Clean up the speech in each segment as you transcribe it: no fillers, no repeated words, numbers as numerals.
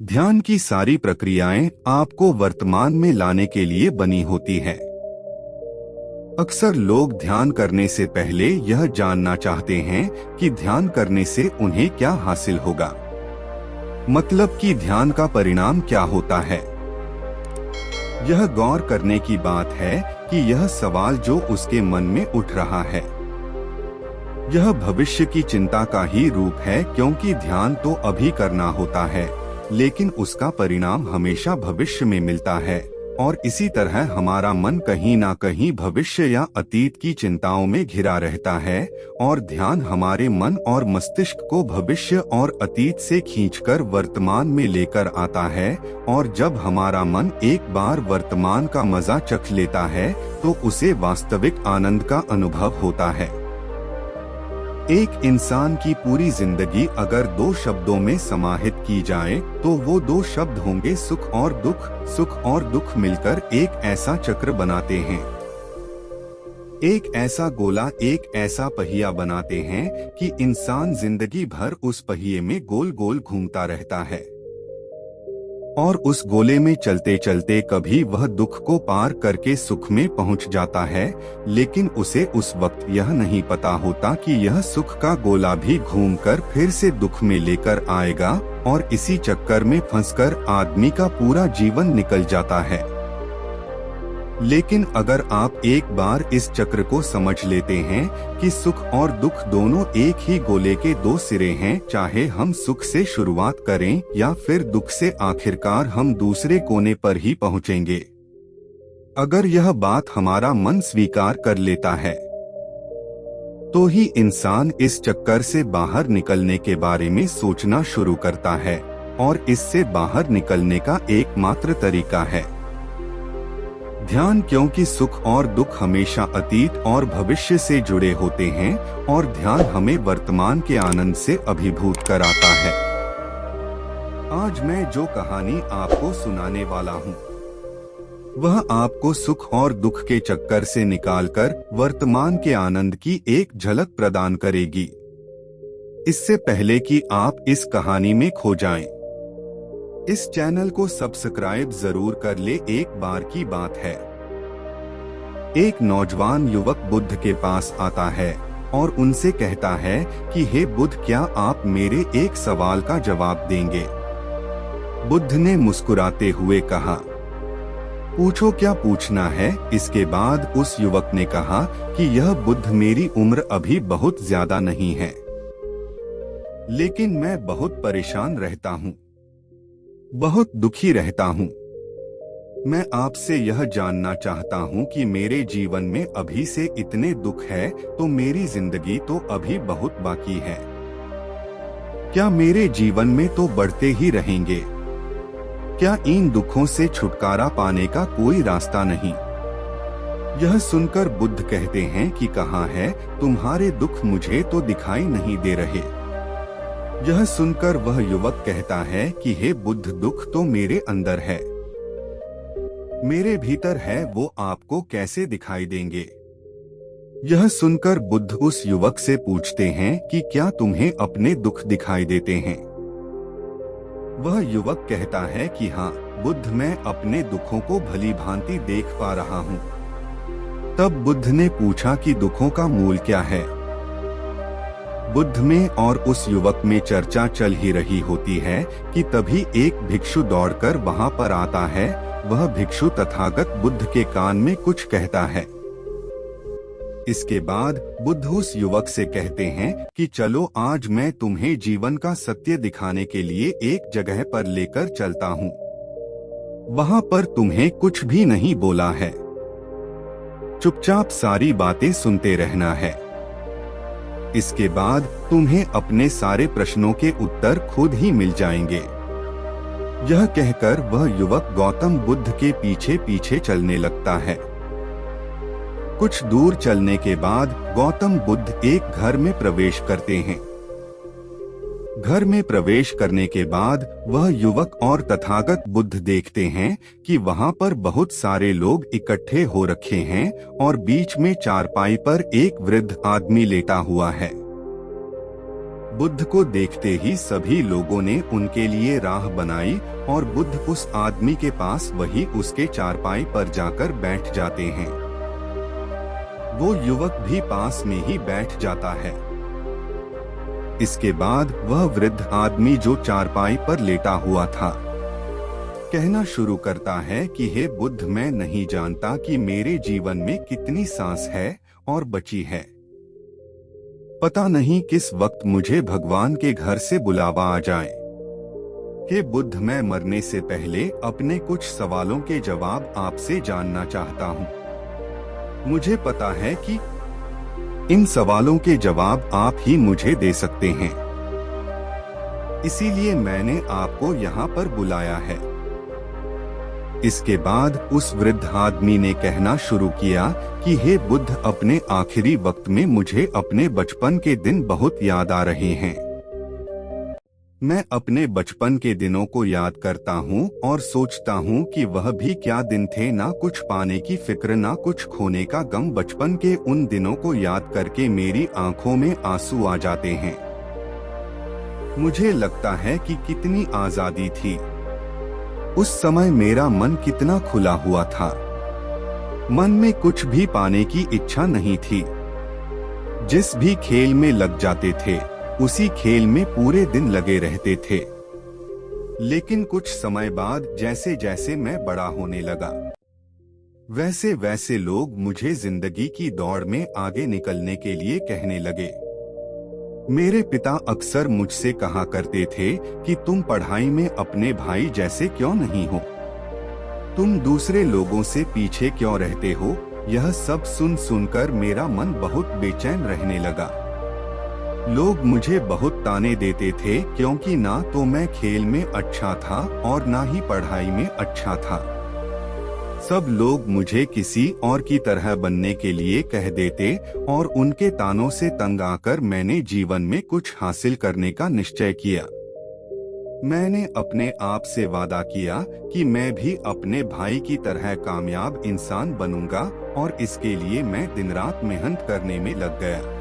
ध्यान की सारी प्रक्रियाएं आपको वर्तमान में लाने के लिए बनी होती है। अक्सर लोग ध्यान करने से पहले यह जानना चाहते हैं कि ध्यान करने से उन्हें क्या हासिल होगा, मतलब कि ध्यान का परिणाम क्या होता है। यह गौर करने की बात है कि यह सवाल जो उसके मन में उठ रहा है, यह भविष्य की चिंता का ही रूप है, क्योंकि ध्यान तो अभी करना होता है, लेकिन उसका परिणाम हमेशा भविष्य में मिलता है। और इसी तरह हमारा मन कहीं ना कहीं भविष्य या अतीत की चिंताओं में घिरा रहता है, और ध्यान हमारे मन और मस्तिष्क को भविष्य और अतीत से खींचकर वर्तमान में लेकर आता है। और जब हमारा मन एक बार वर्तमान का मजा चख लेता है तो उसे वास्तविक आनंद का अनुभव होता है। एक इंसान की पूरी जिंदगी अगर 2 शब्दों में समाहित की जाए तो वो 2 शब्द होंगे सुख और दुख। सुख और दुख मिलकर एक ऐसा चक्र बनाते हैं, एक ऐसा गोला, एक ऐसा पहिया बनाते हैं कि इंसान जिंदगी भर उस पहिए में गोल गोल घूमता रहता है। और उस गोले में चलते चलते कभी वह दुख को पार करके सुख में पहुंच जाता है, लेकिन उसे उस वक्त यह नहीं पता होता कि यह सुख का गोला भी घूमकर फिर से दुख में लेकर आएगा, और इसी चक्कर में फंसकर आदमी का पूरा जीवन निकल जाता है। लेकिन अगर आप एक बार इस चक्र को समझ लेते हैं कि सुख और दुख दोनों एक ही गोले के 2 सिरे हैं, चाहे हम सुख से शुरुआत करें या फिर दुख से, आखिरकार हम दूसरे कोने पर ही पहुंचेंगे। अगर यह बात हमारा मन स्वीकार कर लेता है तो ही इंसान इस चक्कर से बाहर निकलने के बारे में सोचना शुरू करता है, और इससे बाहर निकलने का एकमात्र तरीका है ध्यान। क्योंकि सुख और दुख हमेशा अतीत और भविष्य से जुड़े होते हैं, और ध्यान हमें वर्तमान के आनंद से अभिभूत कराता है। आज मैं जो कहानी आपको सुनाने वाला हूँ वह आपको सुख और दुख के चक्कर से निकालकर वर्तमान के आनंद की एक झलक प्रदान करेगी। इससे पहले कि आप इस कहानी में खो जाएं, इस चैनल को सब्सक्राइब जरूर कर ले। एक बार की बात है, एक नौजवान युवक बुद्ध के पास आता है और उनसे कहता है कि हे बुद्ध, क्या आप मेरे एक सवाल का जवाब देंगे? बुद्ध ने मुस्कुराते हुए कहा, पूछो, क्या पूछना है? इसके बाद उस युवक ने कहा कि यह बुद्ध, मेरी उम्र अभी बहुत ज्यादा नहीं है, लेकिन मैं बहुत परेशान रहता हूँ, बहुत दुखी रहता हूँ। मैं आपसे यह जानना चाहता हूँ कि मेरे जीवन में अभी से इतने दुख है तो मेरी जिंदगी तो अभी बहुत बाकी है। क्या मेरे जीवन में तो बढ़ते ही रहेंगे? क्या इन दुखों से छुटकारा पाने का कोई रास्ता नहीं? यह सुनकर बुद्ध कहते हैं कि कहाँ है तुम्हारे दुख, मुझे तो दिखाई नहीं दे रहे। यह सुनकर वह युवक कहता है कि हे बुद्ध, दुख तो मेरे अंदर है, मेरे भीतर है, वो आपको कैसे दिखाई देंगे? यह सुनकर बुद्ध उस युवक से पूछते हैं कि क्या तुम्हें अपने दुख दिखाई देते हैं? वह युवक कहता है कि हाँ बुद्ध, मैं अपने दुखों को भली भांति देख पा रहा हूँ। तब बुद्ध ने पूछा कि दुखों का मूल क्या है? बुद्ध में और उस युवक में चर्चा चल ही रही होती है कि तभी एक भिक्षु दौड़कर वहां पर आता है। वह भिक्षु तथागत बुद्ध के कान में कुछ कहता है। इसके बाद बुद्ध उस युवक से कहते हैं कि चलो, आज मैं तुम्हें जीवन का सत्य दिखाने के लिए एक जगह पर लेकर चलता हूँ। वहां पर तुम्हें कुछ भी नहीं बोला है, चुपचाप सारी बातें सुनते रहना है। इसके बाद तुम्हें अपने सारे प्रश्नों के उत्तर खुद ही मिल जाएंगे। यह कहकर वह युवक गौतम बुद्ध के पीछे पीछे चलने लगता है। कुछ दूर चलने के बाद गौतम बुद्ध एक घर में प्रवेश करते हैं। घर में प्रवेश करने के बाद वह युवक और तथागत बुद्ध देखते हैं कि वहां पर बहुत सारे लोग इकट्ठे हो रखे हैं और बीच में चारपाई पर एक वृद्ध आदमी लेटा हुआ है। बुद्ध को देखते ही सभी लोगों ने उनके लिए राह बनाई और बुद्ध उस आदमी के पास वही उसके चारपाई पर जाकर बैठ जाते हैं। वो युवक भी पास में ही बैठ जाता है। इसके बाद वह वृद्ध आदमी जो चारपाई पर लेटा हुआ था कहना शुरू करता है कि हे बुद्ध, मैं नहीं जानता कि मेरे जीवन में कितनी सांस है और बची है। पता नहीं किस वक्त मुझे भगवान के घर से बुलावा आ जाए। हे बुद्ध, मैं मरने से पहले अपने कुछ सवालों के जवाब आपसे जानना चाहता हूँ। मुझे पता है कि इन सवालों के जवाब आप ही मुझे दे सकते हैं, इसीलिए मैंने आपको यहाँ पर बुलाया है। इसके बाद उस वृद्ध आदमी ने कहना शुरू किया कि हे बुद्ध, अपने आखिरी वक्त में मुझे अपने बचपन के दिन बहुत याद आ रहे हैं। मैं अपने बचपन के दिनों को याद करता हूँ और सोचता हूँ कि वह भी क्या दिन थे, ना कुछ पाने की फिक्र, ना कुछ खोने का गम। बचपन के उन दिनों को याद करके मेरी आंखों में आंसू आ जाते हैं। मुझे लगता है कि कितनी आजादी थी। उस समय मेरा मन कितना खुला हुआ था। मन में कुछ भी पाने की इच्छा नहीं थी। जिस भी खेल में लग जाते थे उसी खेल में पूरे दिन लगे रहते थे। लेकिन कुछ समय बाद जैसे जैसे मैं बड़ा होने लगा, वैसे वैसे लोग मुझे जिंदगी की दौड़ में आगे निकलने के लिए कहने लगे। मेरे पिता अक्सर मुझसे कहा करते थे कि तुम पढ़ाई में अपने भाई जैसे क्यों नहीं हो, तुम दूसरे लोगों से पीछे क्यों रहते हो। यह सब सुन सुनकर मेरा मन बहुत बेचैन रहने लगा। लोग मुझे बहुत ताने देते थे क्योंकि ना तो मैं खेल में अच्छा था और ना ही पढ़ाई में अच्छा था। सब लोग मुझे किसी और की तरह बनने के लिए कह देते और उनके तानों से तंग आकर मैंने जीवन में कुछ हासिल करने का निश्चय किया। मैंने अपने आप से वादा किया कि मैं भी अपने भाई की तरह कामयाब इंसान बनूंगा और इसके लिए मैं दिन रात मेहनत करने में लग गया।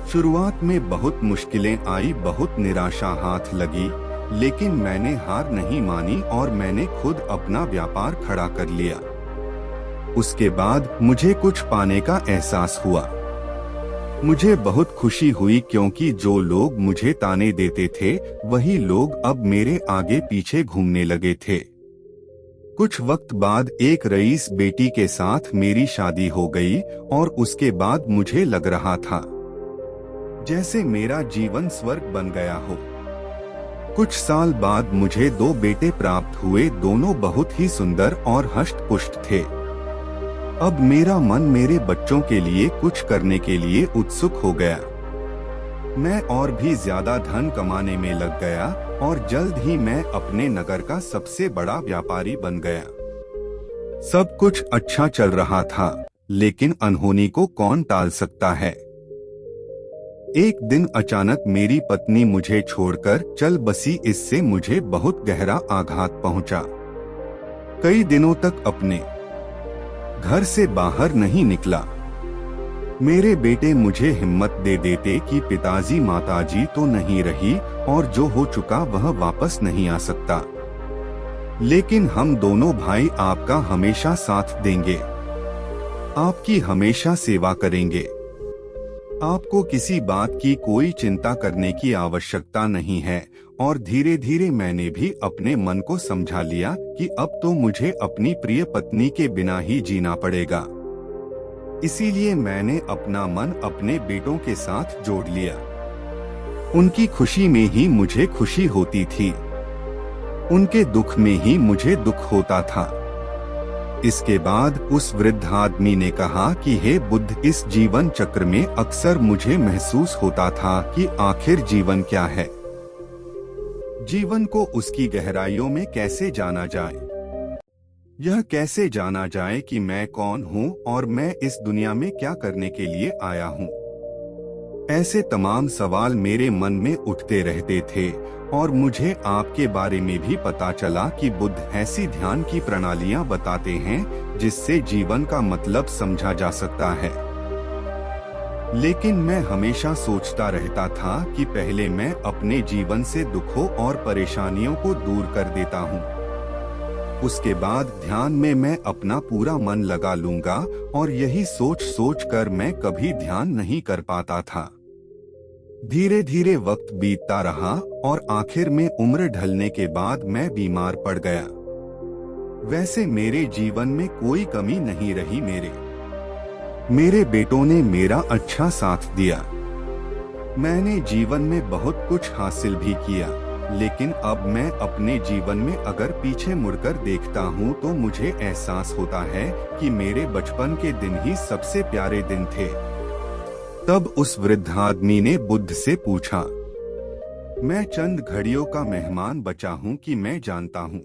शुरुआत में बहुत मुश्किलें आई, बहुत निराशा हाथ लगी, लेकिन मैंने हार नहीं मानी और मैंने खुद अपना व्यापार खड़ा कर लिया। उसके बाद मुझे कुछ पाने का एहसास हुआ। मुझे बहुत खुशी हुई क्योंकि जो लोग मुझे ताने देते थे वही लोग अब मेरे आगे पीछे घूमने लगे थे। कुछ वक्त बाद एक रईस बेटी के साथ मेरी शादी हो गई और उसके बाद मुझे लग रहा था जैसे मेरा जीवन स्वर्ग बन गया हो। कुछ साल बाद मुझे 2 बेटे प्राप्त हुए। दोनों बहुत ही सुंदर और हष्ट-पुष्ट थे। अब मेरा मन मेरे बच्चों के लिए कुछ करने के लिए उत्सुक हो गया। मैं और भी ज्यादा धन कमाने में लग गया और जल्द ही मैं अपने नगर का सबसे बड़ा व्यापारी बन गया। सब कुछ अच्छा चल रहा था, लेकिन अनहोनी को कौन टाल सकता है। एक दिन अचानक मेरी पत्नी मुझे छोड़कर चल बसी। इससे मुझे बहुत गहरा आघात पहुंचा। कई दिनों तक अपने घर से बाहर नहीं निकला। मेरे बेटे मुझे हिम्मत दे देते कि पिताजी माताजी तो नहीं रही और जो हो चुका वह वापस नहीं आ सकता, लेकिन हम दोनों भाई आपका हमेशा साथ देंगे, आपकी हमेशा सेवा करेंगे। आपको किसी बात की कोई चिंता करने की आवश्यकता नहीं है। और धीरे धीरे मैंने भी अपने मन को समझा लिया कि अब तो मुझे अपनी प्रिय पत्नी के बिना ही जीना पड़ेगा। इसीलिए मैंने अपना मन अपने बेटों के साथ जोड़ लिया। उनकी खुशी में ही मुझे खुशी होती थी, उनके दुख में ही मुझे दुख होता था। इसके बाद उस वृद्ध आदमी ने कहा कि हे बुद्ध, इस जीवन चक्र में अक्सर मुझे महसूस होता था कि आखिर जीवन क्या है, जीवन को उसकी गहराइयों में कैसे जाना जाए। यह कैसे जाना जाए कि मैं कौन हूँ और मैं इस दुनिया में क्या करने के लिए आया हूँ। ऐसे तमाम सवाल मेरे मन में उठते रहते थे और मुझे आपके बारे में भी पता चला कि बुद्ध ऐसी ध्यान की प्रणालियां बताते हैं जिससे जीवन का मतलब समझा जा सकता है। लेकिन मैं हमेशा सोचता रहता था कि पहले मैं अपने जीवन से दुखों और परेशानियों को दूर कर देता हूँ। उसके बाद ध्यान में मैं अपना पूरा मन लगा लूंगा, और यही सोच सोच कर मैं कभी ध्यान नहीं कर पाता था। धीरे धीरे वक्त बीतता रहा और आखिर में उम्र ढलने के बाद मैं बीमार पड़ गया। वैसे मेरे जीवन में कोई कमी नहीं रही। मेरे बेटों ने मेरा अच्छा साथ दिया। मैंने जीवन में बहुत कुछ हासिल भी किया, लेकिन अब मैं अपने जीवन में अगर पीछे मुड़कर देखता हूँ तो मुझे एहसास होता है कि मेरे बचपन के दिन ही सबसे प्यारे दिन थे। तब उस वृद्ध आदमी ने बुद्ध से पूछा, मैं चंद घड़ियों का मेहमान बचा हूँ कि मैं जानता हूँ,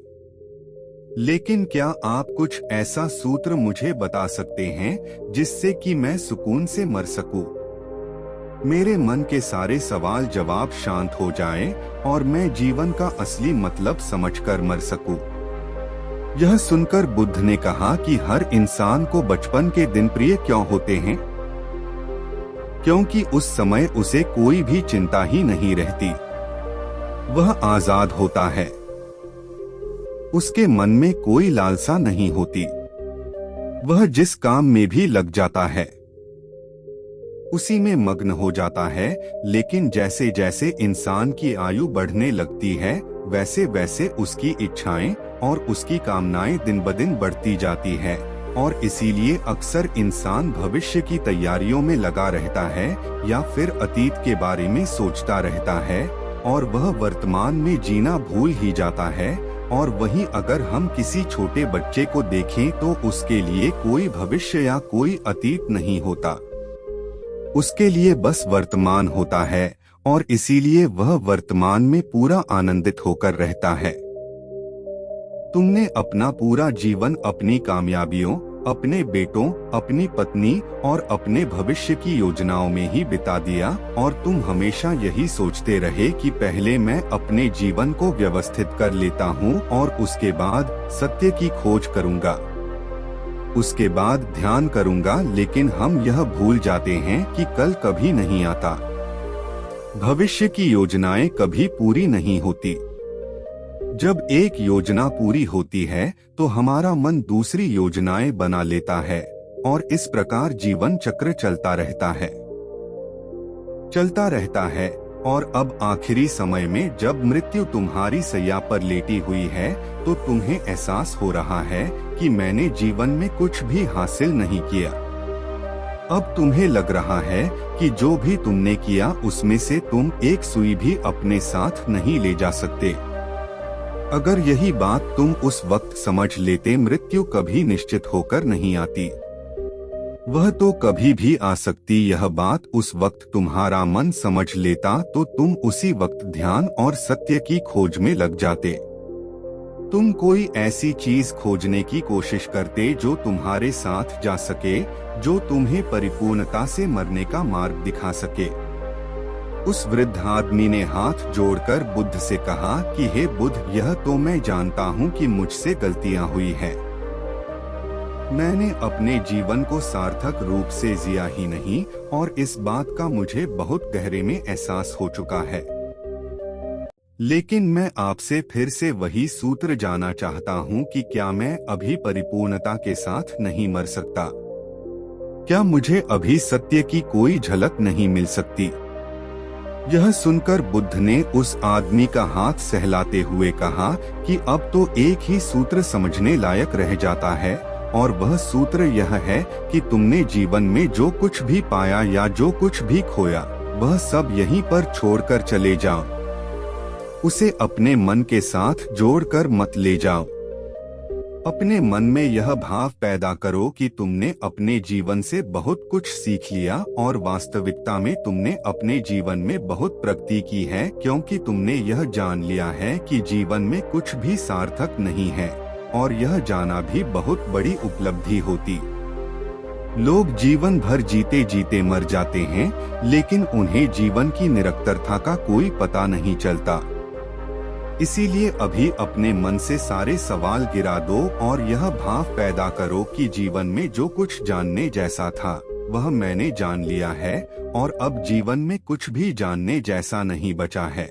लेकिन क्या आप कुछ ऐसा सूत्र मुझे बता सकते हैं जिससे कि मैं सुकून से मर सकूं? मेरे मन के सारे सवाल जवाब शांत हो जाएं और मैं जीवन का असली मतलब समझकर मर सकूं। यह सुनकर बुद्ध ने कहा कि हर इंसान को बचपन के दिन प्रिय क्यों होते हैं? क्योंकि उस समय उसे कोई भी चिंता ही नहीं रहती। वह आजाद होता है। उसके मन में कोई लालसा नहीं होती। वह जिस काम में भी लग जाता है उसी में मग्न हो जाता है। लेकिन जैसे जैसे इंसान की आयु बढ़ने लगती है, वैसे वैसे उसकी इच्छाएं और उसकी कामनाएं दिन ब दिन बढ़ती जाती है, और इसीलिए अक्सर इंसान भविष्य की तैयारियों में लगा रहता है या फिर अतीत के बारे में सोचता रहता है, और वह वर्तमान में जीना भूल ही जाता है। और वहीं अगर हम किसी छोटे बच्चे को देखें तो उसके लिए कोई भविष्य या कोई अतीत नहीं होता। उसके लिए बस वर्तमान होता है, और इसीलिए वह वर्तमान में पूरा आनंदित होकर रहता है। तुमने अपना पूरा जीवन अपनी कामयाबियों, अपने बेटों, अपनी पत्नी और अपने भविष्य की योजनाओं में ही बिता दिया, और तुम हमेशा यही सोचते रहे कि पहले मैं अपने जीवन को व्यवस्थित कर लेता हूँ और उसके बाद सत्य की खोज करूँगा, उसके बाद ध्यान करूँगा। लेकिन हम यह भूल जाते हैं कि कल कभी नहीं आता। भविष्य की योजनाएं कभी पूरी नहीं होती। जब एक योजना पूरी होती है तो हमारा मन दूसरी योजनाएं बना लेता है, और इस प्रकार जीवन चक्र चलता रहता है। और अब आखिरी समय में जब मृत्यु तुम्हारी सैया पर लेटी हुई है तो तुम्हें एहसास हो रहा है कि मैंने जीवन में कुछ भी हासिल नहीं किया। अब तुम्हें लग रहा है कि जो भी तुमने किया उसमें से तुम एक सुई भी अपने साथ नहीं ले जा सकते। अगर यही बात तुम उस वक्त समझ लेते, मृत्यु कभी निश्चित होकर नहीं आती, वह तो कभी भी आ सकती। यह बात उस वक्त तुम्हारा मन समझ लेता तो तुम उसी वक्त ध्यान और सत्य की खोज में लग जाते। तुम कोई ऐसी चीज खोजने की कोशिश करते जो तुम्हारे साथ जा सके, जो तुम्हें परिपूर्णता से मरने का मार्ग दिखा सके। उस वृद्ध आदमी ने हाथ जोड़कर बुद्ध से कहा कि हे बुद्ध, यह तो मैं जानता हूँ कि मुझसे गलतियाँ हुई हैं। मैंने अपने जीवन को सार्थक रूप से जिया ही नहीं, और इस बात का मुझे बहुत गहरे में एहसास हो चुका है। लेकिन मैं आपसे फिर से वही सूत्र जानना चाहता हूँ कि क्या मैं अभी परिपूर्णता के साथ नहीं मर सकता? क्या मुझे अभी सत्य की कोई झलक नहीं मिल सकती? यह सुनकर बुद्ध ने उस आदमी का हाथ सहलाते हुए कहा कि अब तो एक ही सूत्र समझने लायक रह जाता है, और वह सूत्र यह है कि तुमने जीवन में जो कुछ भी पाया या जो कुछ भी खोया, वह सब यहीं पर छोड़कर चले जाओ। उसे अपने मन के साथ जोड़कर मत ले जाओ। अपने मन में यह भाव पैदा करो कि तुमने अपने जीवन से बहुत कुछ सीख लिया, और वास्तविकता में तुमने अपने जीवन में बहुत प्रगति की है, क्योंकि तुमने यह जान लिया है कि जीवन में कुछ भी सार्थक नहीं है, और यह जाना भी बहुत बड़ी उपलब्धि होती। लोग जीवन भर जीते जीते मर जाते हैं, लेकिन उन्हें जीवन की निरंतरता का कोई पता नहीं चलता। इसीलिए अभी अपने मन से सारे सवाल गिरा दो और यह भाव पैदा करो कि जीवन में जो कुछ जानने जैसा था वह मैंने जान लिया है और अब जीवन में कुछ भी जानने जैसा नहीं बचा है।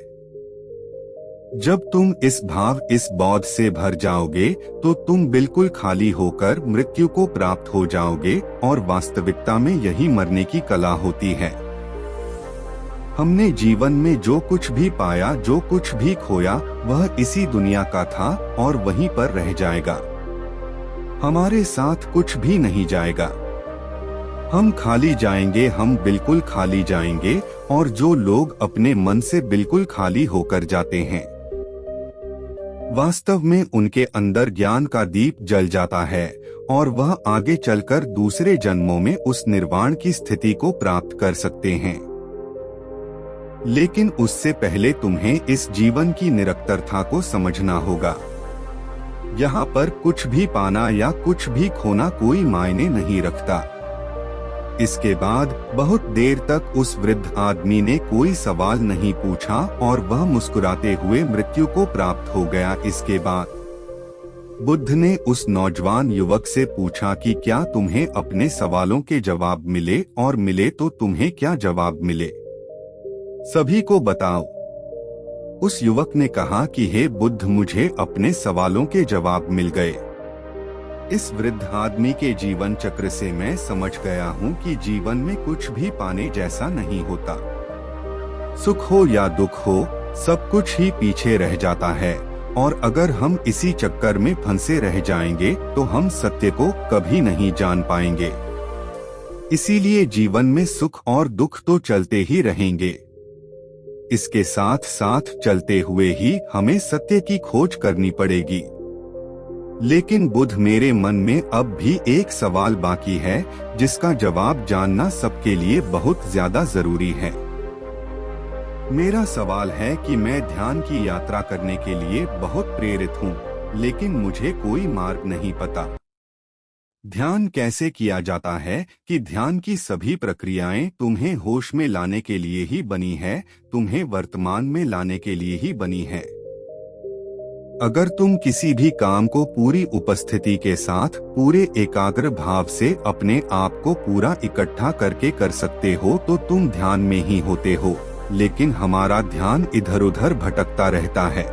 जब तुम इस भाव, इस बोध से भर जाओगे तो तुम बिल्कुल खाली होकर मृत्यु को प्राप्त हो जाओगे और वास्तविकता में यही मरने की कला होती है। हमने जीवन में जो कुछ भी पाया, जो कुछ भी खोया, वह इसी दुनिया का था और वहीं पर रह जाएगा। हमारे साथ कुछ भी नहीं जाएगा। हम खाली जाएंगे, हम बिल्कुल खाली जाएंगे। और जो लोग अपने मन से बिल्कुल खाली होकर जाते हैं, वास्तव में उनके अंदर ज्ञान का दीप जल जाता है और वह आगे चलकर दूसरे जन्मों में उस निर्वाण की स्थिति को प्राप्त कर सकते हैं। लेकिन उससे पहले तुम्हें इस जीवन की निरंतरता को समझना होगा। यहाँ पर कुछ भी पाना या कुछ भी खोना कोई मायने नहीं रखता। इसके बाद बहुत देर तक उस वृद्ध आदमी ने कोई सवाल नहीं पूछा और वह मुस्कुराते हुए मृत्यु को प्राप्त हो गया। इसके बाद बुद्ध ने उस नौजवान युवक से पूछा कि क्या तुम्हें अपने सवालों के जवाब मिले, और मिले तो तुम्हें क्या जवाब मिले, सभी को बताओ। उस युवक ने कहा कि हे बुद्ध, मुझे अपने सवालों के जवाब मिल गए। इस वृद्ध आदमी के जीवन चक्र से मैं समझ गया हूँ कि जीवन में कुछ भी पाने जैसा नहीं होता। सुख हो या दुख हो, सब कुछ ही पीछे रह जाता है और अगर हम इसी चक्कर में फंसे रह जाएंगे तो हम सत्य को कभी नहीं जान पाएंगे। इसीलिए जीवन में सुख और दुख तो चलते ही रहेंगे। इसके साथ साथ चलते हुए ही हमें सत्य की खोज करनी पड़ेगी। लेकिन बुद्ध, मेरे मन में अब भी एक सवाल बाकी है जिसका जवाब जानना सबके लिए बहुत ज्यादा जरूरी है। मेरा सवाल है कि मैं ध्यान की यात्रा करने के लिए बहुत प्रेरित हूँ, लेकिन मुझे कोई मार्ग नहीं पता। ध्यान कैसे किया जाता है कि ध्यान की सभी प्रक्रियाएं तुम्हें होश में लाने के लिए ही बनी है, तुम्हें वर्तमान में लाने के लिए ही बनी है। अगर तुम किसी भी काम को पूरी उपस्थिति के साथ, पूरे एकाग्र भाव से अपने आप को पूरा इकट्ठा करके कर सकते हो तो तुम ध्यान में ही होते हो। लेकिन हमारा ध्यान इधर उधर भटकता रहता है।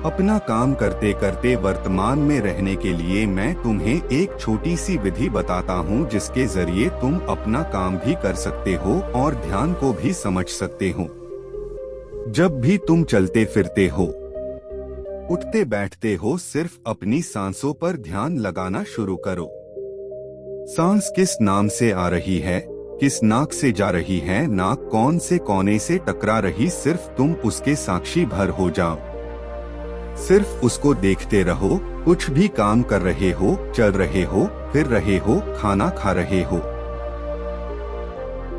अपना काम करते करते वर्तमान में रहने के लिए मैं तुम्हें एक छोटी सी विधि बताता हूँ जिसके जरिए तुम अपना काम भी कर सकते हो और ध्यान को भी समझ सकते हो। जब भी तुम चलते फिरते हो, उठते बैठते हो, सिर्फ अपनी सांसों पर ध्यान लगाना शुरू करो। सांस किस नाम से आ रही है, किस नाक से जा रही है, नाक कौन से कोने से टकरा रही, सिर्फ तुम उसके साक्षी भर हो जाओ। सिर्फ उसको देखते रहो। कुछ भी काम कर रहे हो, चल रहे हो, फिर रहे हो, खाना खा रहे हो,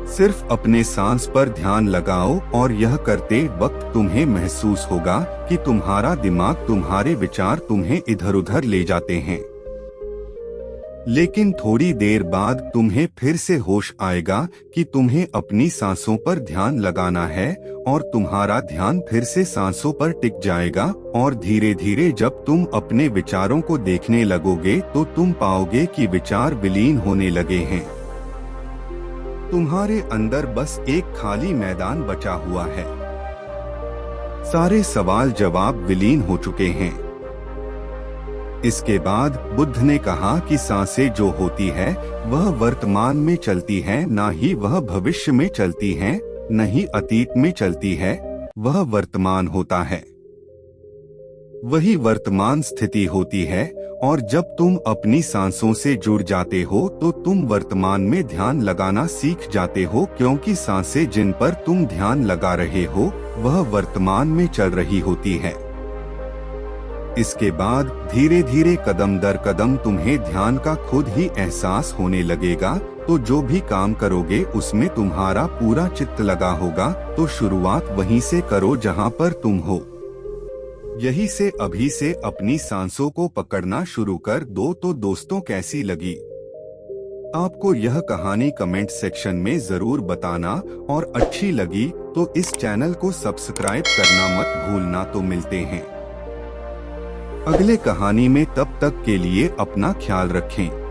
सिर्फ अपने सांस पर ध्यान लगाओ और यह करते वक्त तुम्हें महसूस होगा कि तुम्हारा दिमाग, तुम्हारे विचार तुम्हें इधर उधर ले जाते हैं। लेकिन थोड़ी देर बाद तुम्हें फिर से होश आएगा कि तुम्हें अपनी सांसों पर ध्यान लगाना है और तुम्हारा ध्यान फिर से सांसों पर टिक जाएगा और धीरे धीरे जब तुम अपने विचारों को देखने लगोगे तो तुम पाओगे कि विचार विलीन होने लगे हैं। तुम्हारे अंदर बस एक खाली मैदान बचा हुआ है। सारे सवाल जवाब विलीन हो चुके हैं। इसके बाद बुद्ध ने कहा कि सांसें जो होती है वह वर्तमान में चलती है, ना ही वह भविष्य में चलती है, न ही अतीत में चलती है, वह वर्तमान होता है। वही वर्तमान स्थिति होती है और जब तुम अपनी सांसों से जुड़ जाते हो तो तुम वर्तमान में ध्यान लगाना सीख जाते हो, क्योंकि सांसें जिन पर तुम ध्यान लगा रहे हो वह वर्तमान में चल रही होती है। इसके बाद धीरे धीरे कदम दर कदम तुम्हें ध्यान का खुद ही एहसास होने लगेगा। तो जो भी काम करोगे उसमें तुम्हारा पूरा चित्त लगा होगा। तो शुरुआत वहीं से करो जहां पर तुम हो। यही से अभी से अपनी सांसों को पकड़ना शुरू कर दो। तो दोस्तों, कैसी लगी आपको यह कहानी? कमेंट सेक्शन में जरूर बताना, और अच्छी लगी तो इस चैनल को सब्सक्राइब करना मत भूलना। तो मिलते हैं अगले कहानी में, तब तक के लिए अपना ख्याल रखें।